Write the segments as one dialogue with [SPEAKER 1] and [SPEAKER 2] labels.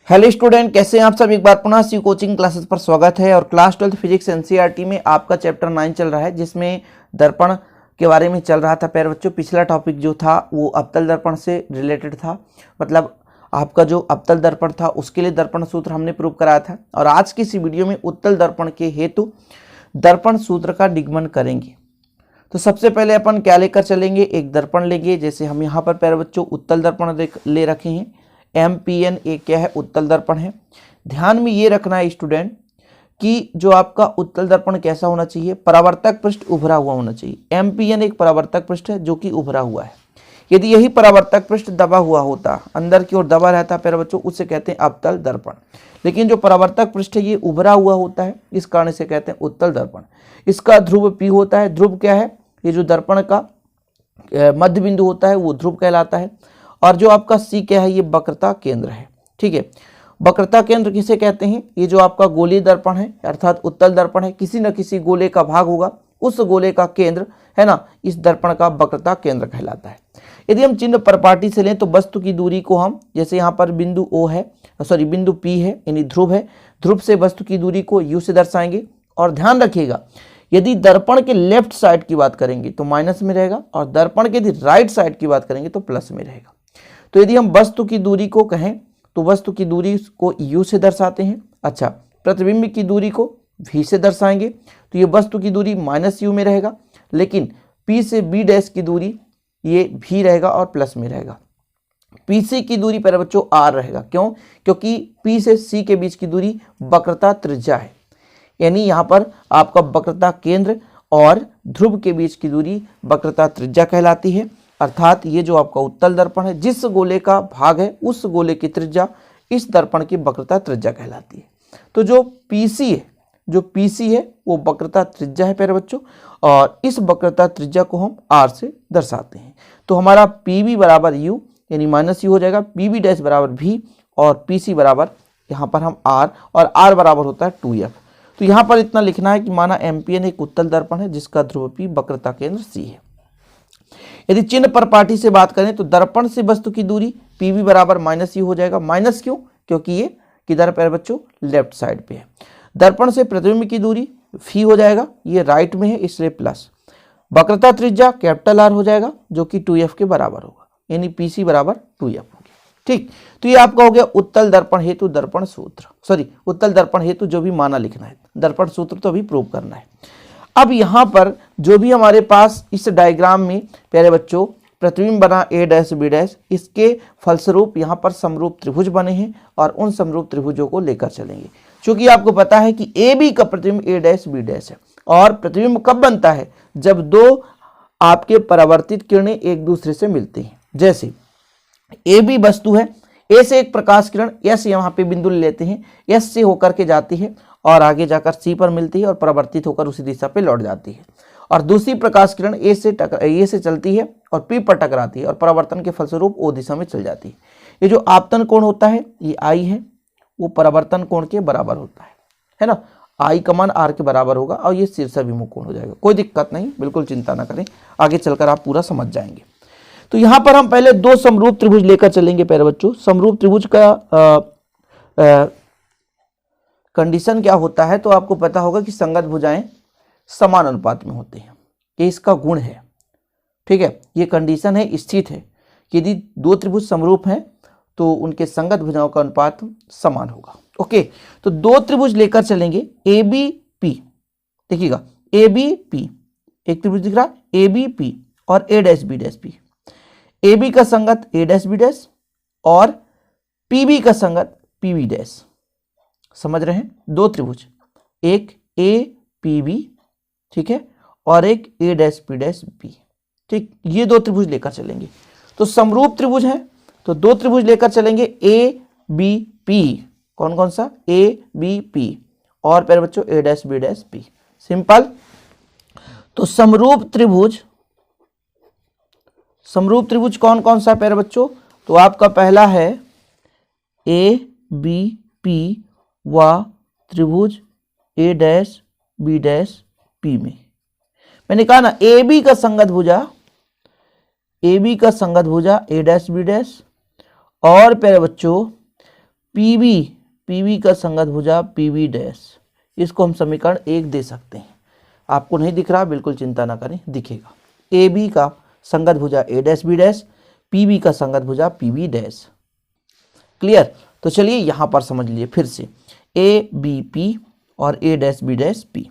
[SPEAKER 1] Hello student, कैसे हैं आप सब। एक बार पुनः सी कोचिंग क्लासेस पर स्वागत है। और क्लास 12 फिजिक्स एनसीईआरटी में आपका चैप्टर 9 चल रहा है, जिसमें दर्पण के बारे में चल रहा था। प्यारे बच्चों, पिछला टॉपिक जो था वो अवतल दर्पण से रिलेटेड था। मतलब आपका जो अवतल दर्पण था उसके लिए दर्पण सूत्र हमने प्रूव कराया था। और आज की इस वीडियो में उत्तल दर्पण के हेतु दर्पण सूत्र का निगमन करेंगे। तो सबसे पहले अपन क्या लेकर चलेंगे, एक दर्पण लेंगे। जैसे हम यहाँ पर प्यारे बच्चों उत्तल दर्पण ले रखे हैं, MPN एक क्या है, उत्तल दर्पण है। ध्यान में ये रखना है स्टूडेंट कि जो आपका उत्तल दर्पण कैसा होना चाहिए, परावर्तक पृष्ठ उभरा हुआ होना चाहिए। MPN एक परावर्तक पृष्ठ है जो कि उभरा हुआ है। यदि यही परावर्तक पृष्ठ दबा हुआ होता, अंदर की ओर दबा रहता प्यारे बच्चों, उसे कहते हैं अवतल दर्पण। लेकिन जो परावर्तक पृष्ठ है ये उभरा हुआ होता है, इस कारण से कहते हैं उत्तल दर्पण। इसका ध्रुव P होता है। ध्रुव क्या है, ये जो दर्पण का मध्य बिंदु होता है वो ध्रुव कहलाता है। और जो आपका C क्या है, ये वक्रता केंद्र है। ठीक है, वक्रता केंद्र किसे कहते हैं, ये जो आपका गोलीय दर्पण है अर्थात उत्तल दर्पण है, किसी न किसी गोले का भाग होगा, उस गोले का केंद्र है ना, इस दर्पण का वक्रता केंद्र कहलाता है। यदि हम चिन्ह परपाटी से लें तो वस्तु की दूरी को हम, जैसे यहाँ पर बिंदु बिंदु P है यानी ध्रुव है, ध्रुव से वस्तु की दूरी को U से दर्शाएंगे। और ध्यान रखिएगा, यदि दर्पण के लेफ्ट साइड की बात करेंगे तो माइनस में रहेगा, और दर्पण के यदि राइट साइड की बात करेंगे तो प्लस में रहेगा। तो यदि हम वस्तु की दूरी को कहें तो वस्तु की दूरी को U से दर्शाते हैं। अच्छा, प्रतिबिंब की दूरी को V से दर्शाएंगे, तो ये वस्तु की दूरी -U में रहेगा। लेकिन P से B डैश की दूरी ये V रहेगा और प्लस में रहेगा। PC की दूरी पर बच्चों R रहेगा। क्यों? क्योंकि P से C के बीच की दूरी वक्रता त्रिज्या है, यानी यहाँ पर आपका वक्रता केंद्र और ध्रुव के बीच की दूरी वक्रता त्रिज्या कहलाती है। अर्थात ये जो आपका उत्तल दर्पण है, जिस गोले का भाग है उस गोले की त्रिज्या इस दर्पण की वक्रता त्रिज्या कहलाती है। तो जो PC है वो वक्रता त्रिज्या है प्यारे बच्चों, और इस वक्रता त्रिज्या को हम R से दर्शाते हैं। तो हमारा PB बराबर U यानी -U हो जाएगा, PB डैश बराबर V और PC बराबर यहाँ पर हम R, और R बराबर होता है 2F। तो यहाँ पर इतना लिखना है कि माना MPN एक उत्तल दर्पण है जिसका ध्रुव P वक्रता केंद्र C है। यदि चिन्ह परपाटी से बात करें तो दर्पण से वस्तु की दूरी PB बराबर -U हो जाएगा। माइनस क्यों? क्योंकि ये किधर प्यारे बच्चों, लेफ्ट साइड पे है। दर्पण से प्रतिबिंब की दूरी फी हो जाएगा, ये राइट में है इसलिए प्लस। वक्रता त्रिज्या कैपिटल R हो जाएगा जो कि 2F के बराबर होगा, यानी PC बराबर 2F हो गया। ठीक, तो ये आपका हो गया उत्तल दर्पण हेतु दर्पण सूत्र, उत्तल दर्पण हेतु जो भी माना लिखना है, दर्पण सूत्र तो अभी प्रूव करना है। अब यहाँ पर जो भी हमारे पास इस डायग्राम में प्यारे बच्चों प्रतिबिंब बना A डैश B डैश, इसके फलस्वरूप यहाँ पर समरूप त्रिभुज बने हैं और उन समरूप त्रिभुजों को लेकर चलेंगे। क्योंकि आपको पता है कि AB का प्रतिबिंब A डैश B डैश है, और प्रतिबिंब कब बनता है, जब दो आपके परावर्तित किरणें एक दूसरे से मिलती हैं। जैसे AB वस्तु है, A से एक प्रकाश किरण S यहाँ पे बिंदु ले लेते हैं, S से होकर के जाती है और आगे जाकर C पर मिलती है और परावर्तित होकर उसी दिशा पे लौट जाती है। और दूसरी प्रकाश किरण A से चलती है और P पर टकराती है और परावर्तन के फलस्वरूप O दिशा में चल जाती है। ये जो आपतन कोण होता है ये I है, वो परावर्तन कोण के बराबर होता है ना। I का मान R के बराबर होगा और ये शीर्षाभिमुख कोण हो जाएगा। कोई दिक्कत नहीं, बिल्कुल चिंता ना करें, आगे चलकर आप पूरा समझ जाएंगे। तो यहाँ पर हम पहले दो समरूप त्रिभुज लेकर चलेंगे प्यारे बच्चों। समरूप त्रिभुज का कंडीशन क्या होता है, तो आपको पता होगा कि संगत भुजाएं समान अनुपात में होते हैं, ये इसका गुण है। ठीक है, ये कंडीशन है, स्थित है कि यदि दो त्रिभुज समरूप हैं तो उनके संगत भुजाओं का अनुपात समान होगा। ओके, तो दो त्रिभुज लेकर चलेंगे ABP। देखिएगा ABP, एक त्रिभुज दिख रहा है ABP और A dash B dash P। AB का संगत A डैश B डैश और PB का संगत PB डैश। समझ रहे हैं, दो त्रिभुज, एक APB, ठीक है, और एक A dash P dash B। ठीक, ये दो त्रिभुज लेकर चलेंगे। तो समरूप त्रिभुज है तो दो त्रिभुज लेकर चलेंगे ABP। कौन कौन सा? ABP और प्यारे बच्चों A dash B dash P। Simple. तो समरूप त्रिभुज कौन कौन सा प्यारे बच्चों? तो आपका पहला है ABP व त्रिभुज A dash B dash P में। मैंने कहा ना AB का संगत भुजा A डैश B डैश और प्यारे बच्चों पीबी का संगत भुजा पीबी डैश, इसको हम समीकरण 1 दे सकते हैं। आपको नहीं दिख रहा, बिल्कुल चिंता ना करें, दिखेगा। ए बी का संगत भुजा A dash B dash, PB का संगत भुजा पीबी डैश। क्लियर? तो चलिए यहां पर समझ लीजिए फिर से, ए बी पी और A dash B dash P.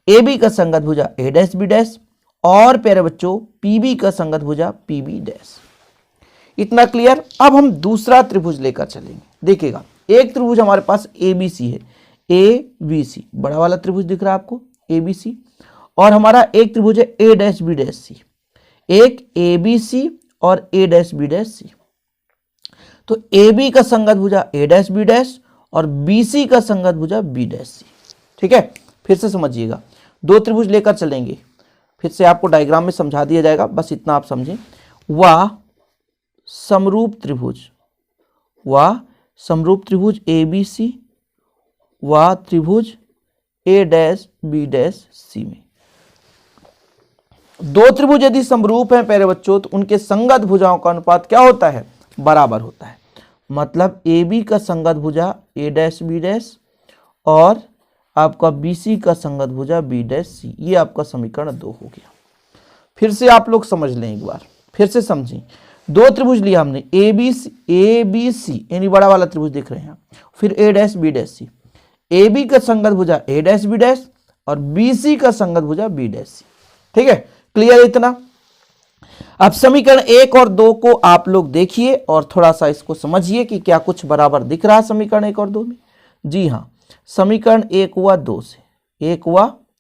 [SPEAKER 1] A B का संगत भुजा ए डैश बी डैश और प्यारे बच्चों पीबी का संगत भुजा पीबी डैश। इतना क्लियर? अब हम दूसरा त्रिभुज लेकर चलेंगे। देखिएगा, एक त्रिभुज हमारे पास ए बी सी है, ए बी सी बड़ा वाला त्रिभुज दिख रहा है आपको, ए बी सी। और हमारा एक त्रिभुज है ए डैश बी डैश सी, एक ए बी सी और ए डैश बी डैश सी। तो ए बी का संगत भुजा ए डैश बी डैश और बी सी का संगत भुजा बी डैश सी। ठीक है, फिर से समझिएगा, दो त्रिभुज लेकर चलेंगे, फिर से आपको डायग्राम में समझा दिया जाएगा, बस इतना आप समझें। वह समरूप त्रिभुज ए बी सी व त्रिभुज ए डैश बी डैश सी में। दो त्रिभुज यदि समरूप हैं प्यारे बच्चों तो उनके संगत भुजाओं का अनुपात क्या होता है? बराबर होता है। मतलब ए बी का संगत भुजा ए डैश बी डैश और आपका बी सी का संगत भुजा बी डैश सी, ये आपका समीकरण 2 हो गया। फिर से आप लोग समझ लें एक बार, फिर से समझें। दो त्रिभुज लिया हमने, ए बी सी यानी बड़ा वाला त्रिभुज देख रहे हैं, फिर A dash B dash C. A B का संगत भुजा ए डैश बी डैश और बी सी का संगत भुजा बी डैश सी। ठीक है, क्लियर है इतना? अब समीकरण 1 और 2 को आप लोग देखिए और थोड़ा सा इसको समझिए कि क्या कुछ बराबर दिख रहा है समीकरण 1 और 2 में। जी हाँ, समीकरण 1 हुआ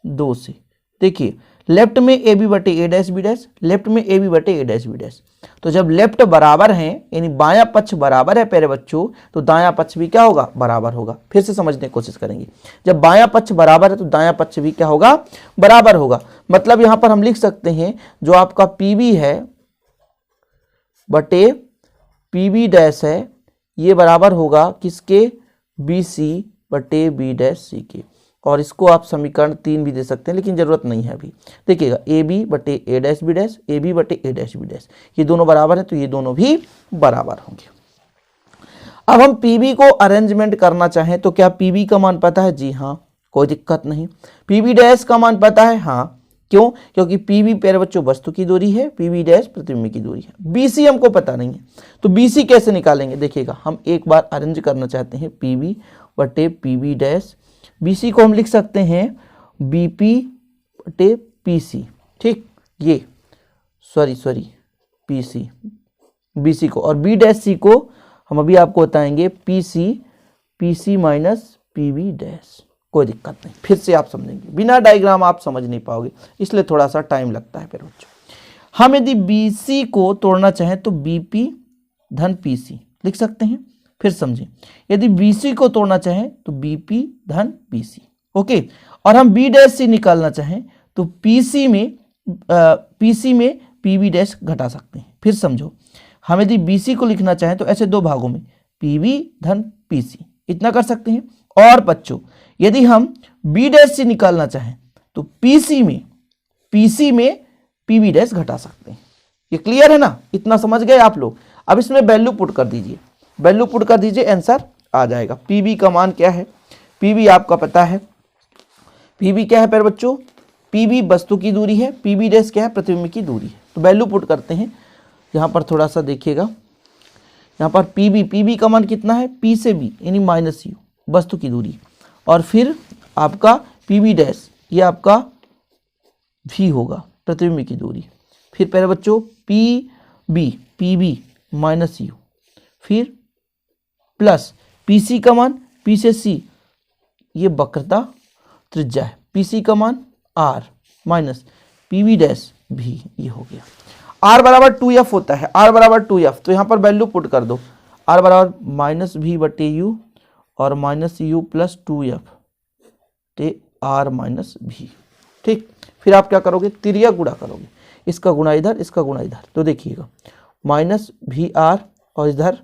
[SPEAKER 1] 2 से। देखिए, लेफ्ट में ए बी बटे A dash B dash, left में ए बी बटे ए डैश बी डैश। तो जब लेफ्ट बराबर हैं यानी बायां पक्ष बराबर है प्यारे बच्चों, तो दायां पक्ष भी क्या होगा? बराबर होगा। फिर से समझने की कोशिश करेंगे, जब बायां पक्ष बराबर है तो दायां पक्ष भी क्या होगा? बराबर होगा। मतलब यहां पर हम लिख सकते हैं जो आपका पीबी है बटे पीबी डैश है, ये बराबर होगा किसके? बी सी बटे बी डैश सी के। और इसको आप समीकरण 3 भी दे सकते हैं, लेकिन जरूरत नहीं है अभी। देखिएगा, ए बी बटे A dash B dash, A B बटे ए डैश बी डैश, ये दोनों बराबर हैं तो ये दोनों भी बराबर होंगे। अब हम पीबी को अरेंजमेंट करना चाहें तो क्या पीबी का मान पता है? जी हाँ, कोई दिक्कत नहीं। पीबी डैश का मान पता है? हाँ। क्यों? क्योंकि पीबी प्यारे बच्चों वस्तु की दूरी है, पीबी डैश प्रतिबिंब की दूरी है। बीसी हमको पता नहीं है, तो बीसी कैसे निकालेंगे? देखिएगा, हम एक बार अरेंज करना चाहते हैं पीबी बटे पीबी डैश। बीसी को हम लिख सकते हैं बीपी बटे पीसी। ठीक, ये सॉरी पीसी, बीसी को, और बी डैश सी को हम अभी आपको बताएंगे पीसी माइनस पीबी डैश। कोई दिक्कत नहीं, फिर से आप समझेंगे, बिना डायग्राम आप समझ नहीं पाओगे, इसलिए थोड़ा सा टाइम लगता है। फिर बच्चों, हम यदि बीसी को तोड़ना चाहें तो बीपी धन पीसी लिख सकते हैं। फिर समझें, यदि बीसी को तोड़ना चाहें तो बीपी धन बीसी। ओके, और हम बी डैश सी निकालना चाहें तो पीसी में पीबी डैश घटा सकते हैं। फिर समझो, हम यदि बीसी को लिखना चाहें तो ऐसे दो भागों में पीबी धन पीसी, इतना कर सकते हैं। और बच्चों, यदि हम बी डैश सी निकालना चाहें तो पीसी में पीबी डैश घटा सकते हैं। ये क्लियर है ना? इतना समझ गए आप लोग? अब इसमें वैल्यू पुट कर दीजिए, आंसर आ जाएगा। पीबी का मान क्या है? पीबी आपका पता है, पीबी क्या है प्यारे बच्चों? पीबी वस्तु की दूरी है, पीबी डैश क्या है? प्रतिबिंब की दूरी है। तो वैल्यू पुट करते हैं, यहाँ पर थोड़ा सा देखिएगा, यहाँ पर पीबी का मान कितना है? पी से बी यानी माइनस यू, वस्तु की दूरी, और फिर आपका पीबी डैश ये आपका भी होगा, प्रतिबिंब की दूरी। फिर प्यारे बच्चों पीबी माइनस यू, फिर प्लस पीसी का मान, पी से सी ये वक्रता त्रिज्या है, पीसी का मान आर माइनस पीबी डैश भी, ये हो गया। आर बराबर 2f होता है, आर बराबर 2f, तो यहाँ पर वैल्यू पुट कर दो, आर बराबर माइनस भी बटे यू और माइनस यू प्लस 2f ते आर माइनस भी। ठीक, फिर आप क्या करोगे? तिर्यक गुणा करोगे, इसका गुणा इधर, इसका गुणा इधर, तो देखिएगा माइनस भी आर और इधर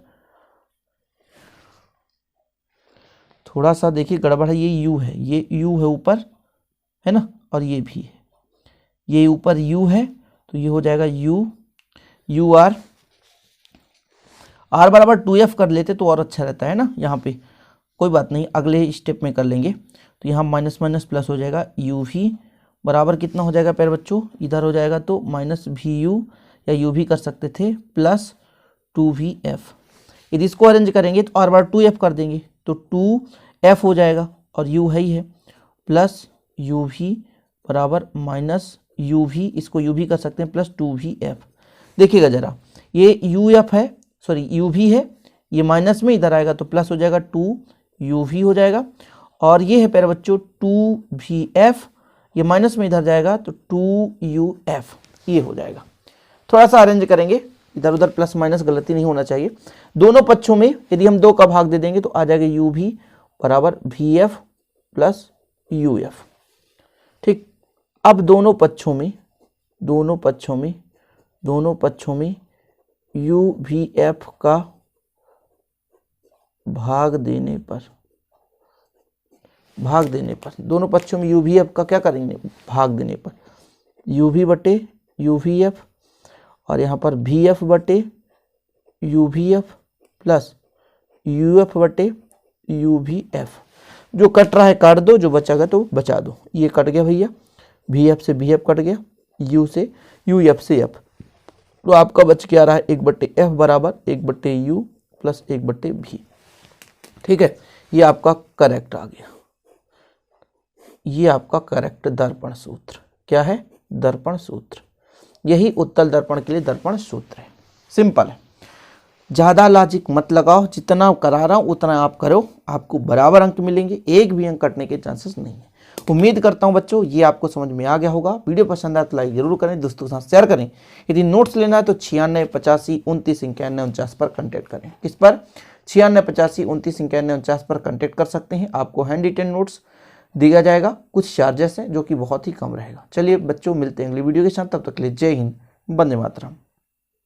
[SPEAKER 1] थोड़ा सा देखिए गड़बड़ है, ये यू है, ये यू है ऊपर, है ना, और ये भी है, ये ऊपर यू है, तो ये हो जाएगा यू आर, r बराबर 2f कर लेते तो और अच्छा रहता है ना, यहाँ पे कोई बात नहीं, अगले स्टेप में कर लेंगे। तो यहाँ माइनस माइनस प्लस हो जाएगा, यू वी बराबर कितना हो जाएगा प्यारे बच्चों, इधर हो जाएगा तो माइनस वी यू या यू भी कर सकते थे प्लस 2vf। यदि इसको अरेंज करेंगे तो r बार 2f कर देंगे तो 2f हो जाएगा और u है ही है, प्लस यू भी बराबर माइनस यू भी, इसको यू भी कर सकते हैं प्लस 2vf। देखिएगा जरा, ये uf है, सॉरी यू भी है, ये माइनस में इधर आएगा तो प्लस हो जाएगा 2uv हो जाएगा, और ये है प्यारे बच्चों 2vf, ये माइनस में इधर जाएगा तो 2uf, ये हो जाएगा। थोड़ा सा अरेंज करेंगे, इधर उधर प्लस माइनस गलती नहीं होना चाहिए। दोनों पक्षों में यदि हम 2 का भाग दे देंगे तो आ जाएगा यू भी बराबर vf प्लस uf। ठीक, अब दोनों पक्षों में uvf का भाग देने पर दोनों पक्षों में uvf का क्या करेंगे, भाग देने पर uv बटे uvf, और यहाँ पर vf बटे uvf प्लस uf बटे uvf। जो कट रहा है काट दो, जो बचागा तो बचा दो। ये कट गया भैया, vf से vf कट गया, u से uf से f, तो आपका बच क्या रहा है 1 बटे f बराबर 1 बटे u प्लस 1 बटे v। ठीक है, ये आपका करेक्ट आ गया, ये आपका करेक्ट दर्पण सूत्र क्या है, दर्पण सूत्र। यही उत्तल दर्पण के लिए दर्पण सूत्र है, सिंपल है। ज़्यादा लॉजिक मत लगाओ, जितना करा रहा हूँ उतना आप करो, आपको बराबर अंक मिलेंगे, एक भी अंक कटने के चांसेस नहीं है। उम्मीद करता हूँ बच्चों ये आपको समझ में आ गया होगा। वीडियो पसंद आए तो लाइक जरूर करें, दोस्तों के साथ शेयर करें। यदि नोट्स लेना है तो 96 85 29 51 49 पर कॉन्टैक्ट करें। किस पर, 96 85 29 51 49 पर कॉन्टैक्ट कर सकते हैं। आपको हैंड रिटेन नोट्स दिया जाएगा, कुछ चार्जेस हैं जो कि बहुत ही कम रहेगा। चलिए बच्चों, मिलते हैं अगली वीडियो के साथ, तब तक के लिए जय हिंद, वंदे मातरम।